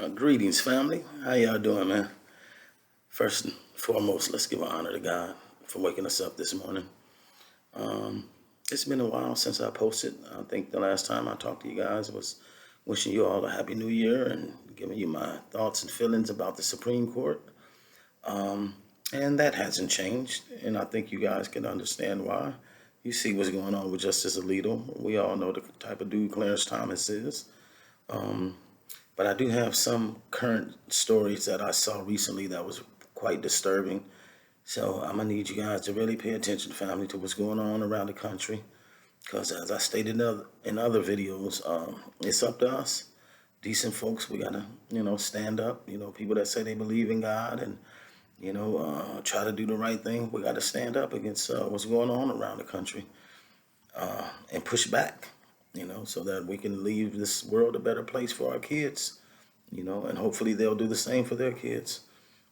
Greetings, family. How y'all doing, man? First and foremost, let's give honor to God for waking us up this morning. Um, it's been a while since I posted. I think the last time I talked to you guys was wishing you all a happy new year and giving you my thoughts and feelings about the Supreme Court. Um, and that hasn't changed, and I think you guys can understand why. You see what's going on with Justice Alito. We all know the type of dude Clarence Thomas is. Um, But I do have some current stories that I saw recently that was quite disturbing. So I'm gonna need you guys to really pay attention, family, to what's going on around the country. Because as I stated in other videos, it's up to us, decent folks. We gotta, stand up. People that say they believe in God and try to do the right thing. We gotta stand up against what's going on around the country and push back. So that we can leave this world a better place for our kids. And hopefully they'll do the same for their kids.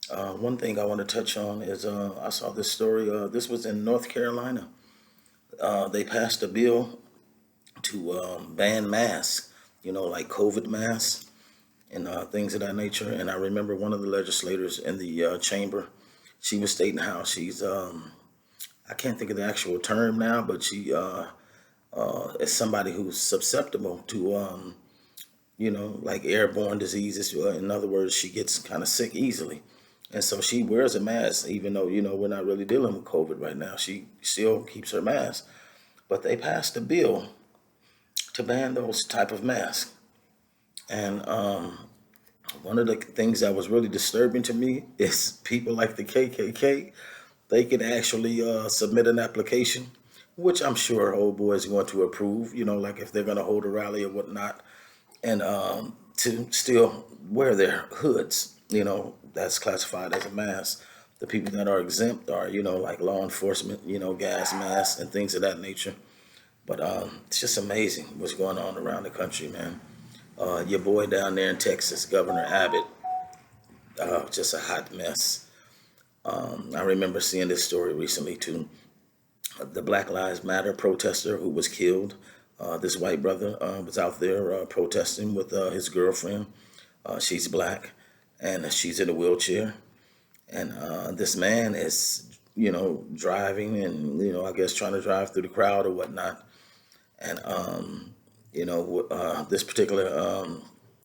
One thing I want to touch on is I saw this story. This was in North Carolina. They passed a bill to ban masks, like COVID masks and things of that nature. And I remember one of the legislators in the chamber, she was stating how she's, I can't think of the actual term now, but she is somebody who's susceptible to, like airborne diseases. In other words, she gets kind of sick easily. And so she wears a mask, even though, we're not really dealing with COVID right now. She still keeps her mask. But they passed a bill to ban those type of masks. And one of the things that was really disturbing to me is people like the KKK, they can actually submit an application, which I'm sure old boy is going to approve, like if they're going to hold a rally or whatnot, and to still wear their hoods, that's classified as a mask. The people that are exempt are, like law enforcement, gas masks and things of that nature. But it's just amazing what's going on around the country, man. Your boy down there in Texas, Governor Abbott, just a hot mess. I remember seeing this story recently too. The Black Lives Matter protester who was killed. This white brother was out there protesting with his girlfriend. She's black and she's in a wheelchair. And this man is, driving and, I guess trying to drive through the crowd or whatnot. And, this particular,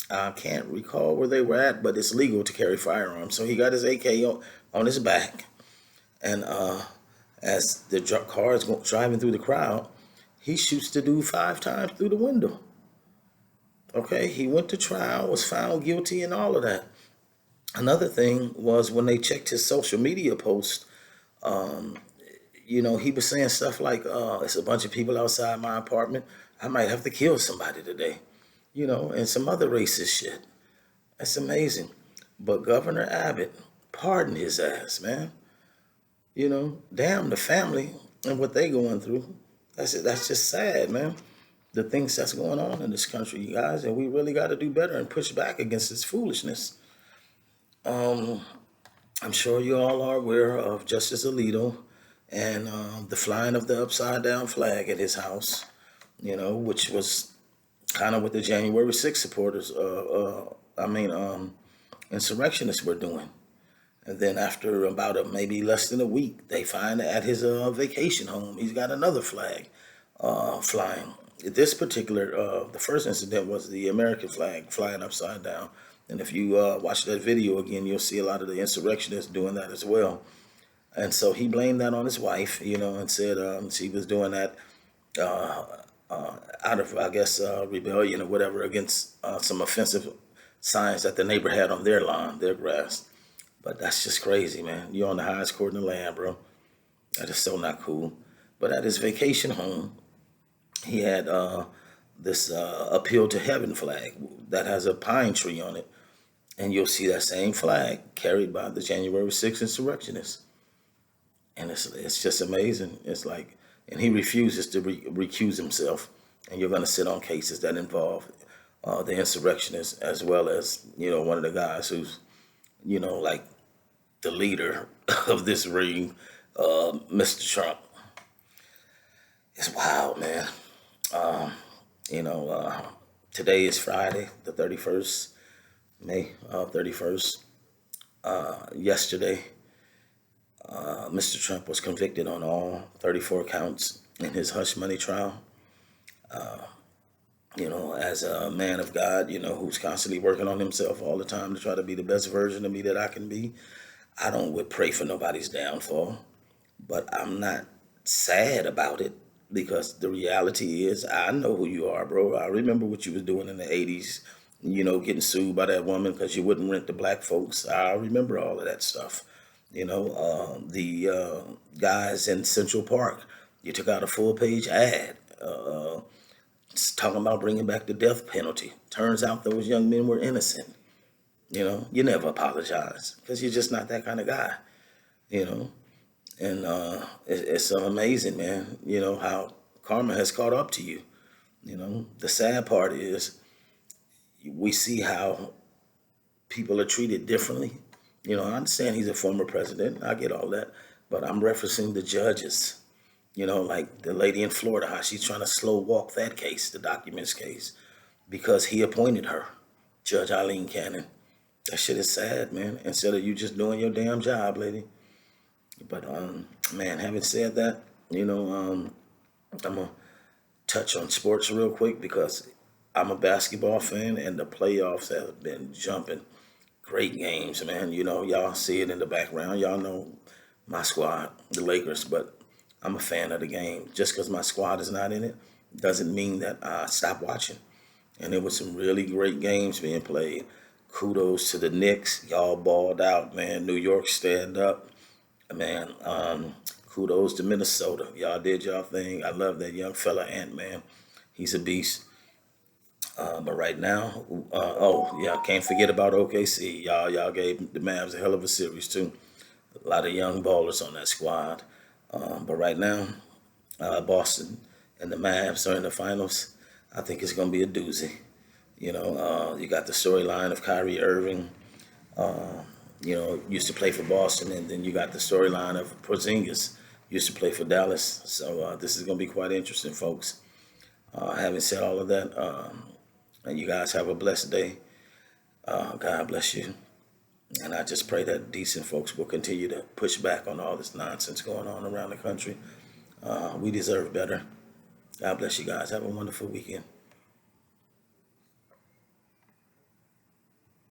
I can't recall where they were at, but it's legal to carry firearms. So he got his AK on his back. And as the car is driving through the crowd, he shoots the dude 5 times through the window. Okay, he went to trial, was found guilty, and all of that. Another thing was when they checked his social media post, um, he was saying stuff like, it's a bunch of people outside my apartment. I might have to kill somebody today, and some other racist shit. That's amazing. But Governor Abbott pardoned his ass, man. Damn the family and what they going through. That's just sad, man. The things that's going on in this country, you guys, and we really got to do better and push back against this foolishness. Um, I'm sure you all are aware of Justice Alito and the flying of the upside down flag at his house, which was kind of what the January 6th supporters, insurrectionists were doing. And then after about maybe less than a week, they find at his vacation home, he's got another flag flying. This particular, the first incident was the American flag flying upside down. And if you watch that video again, you'll see a lot of the insurrectionists doing that as well. And so he blamed that on his wife, and said she was doing that uh, out of, I guess, rebellion or whatever against some offensive signs that the neighbor had on their lawn, their grass. But that's just crazy, man. You're on the highest court in the land, bro. That is so not cool. But at his vacation home, he had this appeal to heaven flag that has a pine tree on it. And you'll see that same flag carried by the January 6th insurrectionists. And it's just amazing. It's like, and he refuses to recuse himself. And you're going to sit on cases that involve the insurrectionists as well as, one of the guys who's, like the leader of this ring, Mr. Trump. It's wild, man. Um, you know, uh, Today is Friday, the 31st. May 31st. Yesterday, Mr. Trump was convicted on all 34 counts in his hush money trial. As a man of God, who's constantly working on himself all the time to try to be the best version of me that I can be, I don't would pray for nobody's downfall, but I'm not sad about it because the reality is I know who you are, bro. I remember what you was doing in the 80s, getting sued by that woman because you wouldn't rent to black folks. I remember all of that stuff. The guys in Central Park, you took out a full page ad talking about bringing back the death penalty. Turns out those young men were innocent. You never apologize because you're just not that kind of guy, you know. And it's amazing, man, how karma has caught up to you. The sad part is we see how people are treated differently. I understand he's a former president. I get all that. But I'm referencing the judges. Like the lady in Florida, how she's trying to slow walk that case, the documents case, because he appointed her, Judge Eileen Cannon. That shit is sad, man. Instead of you just doing your damn job, lady. But man, having said that, I'm gonna touch on sports real quick because I'm a basketball fan and the playoffs have been jumping. Great games, man. Y'all see it in the background. Y'all know my squad, the Lakers, but I'm a fan of the game. Just because my squad is not in it doesn't mean that I stop watching. And there was some really great games being played. Kudos to the Knicks. Y'all balled out, man. New York, stand up. Man, kudos to Minnesota. Y'all did y'all thing. I love that young fella, Ant-Man. He's a beast. But right now, oh, yeah, can't forget about OKC. Y'all gave the Mavs a hell of a series, too. A lot of young ballers on that squad. But right now, Boston and the Mavs are in the finals. I think it's going to be a doozy. You got the storyline of Kyrie Irving, used to play for Boston, and then you got the storyline of Porzingis, used to play for Dallas. So this is going to be quite interesting, folks. Having said all of that, and you guys have a blessed day. God bless you. And I just pray that decent folks will continue to push back on all this nonsense going on around the country. We deserve better. God bless you guys. Have a wonderful weekend.